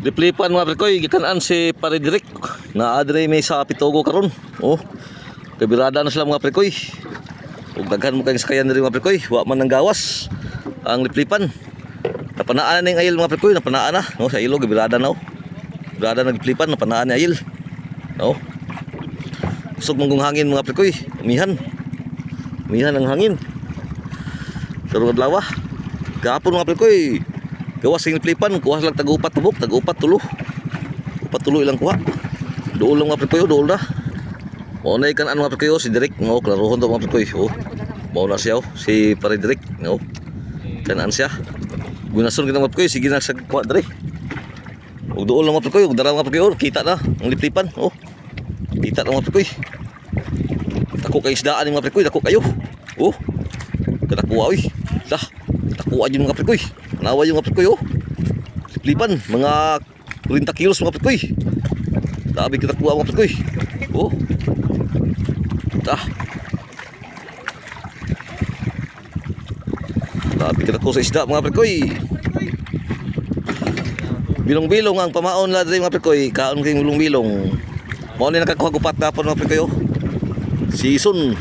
Liplipan mga prekoy, gikanaan si Pare Direk na adre may sa Pitogo karon. Oh. Kabirada na sila mga prekoy. Ug daghan mo kayong sakayan diri mga prekoy, wa man nang gawas ang liplipan. Napanaan na ning ayil mga prekoy, napanaan na, no, sa ilog kabirada na. Birada nagliplipan, napanaan ni ayil. No. Kusog manggong hangin mga prekoy, umihan. Umihan ang hangin. Pero adlaw. Gahapon mga prekoy, gawas ng liplipan, kuha lang tag-upat tubok, tag-upat tulo. Upat tulo ilang kuha. Dool lang mga prekoy, dool na. Mao na ikan ano mga prekoy, si Direk, no, klarohon to mga prekoy. Oh. Mao na siya, si Pare Direk, no. Kanaan siya. Gunason kita mga prekoy, sige na sa kuha dire. Og dool lang mga prekoy, og dara mga prekoy, kita na ang liplipan, oh. Kita na mga prekoy. Dako kay isdaan ni mga prekoy, dako kayo. Oh. Kadakuha oy. Dah. Dakuha jud mga prekoy. Nawa yung mga prekoy, oh. Liplipan, mga 40 kilos mga prekoy. Dabi kita kuha mga prekoy. Oh. Dah. Dabi kita kuha sa isda mga prekoy. Bilong-bilong ang pamaon la diri mga prekoy, kaon kay bilong-bilong. Mao ni nakakuha gupat gapon mga prekoy, oh. Season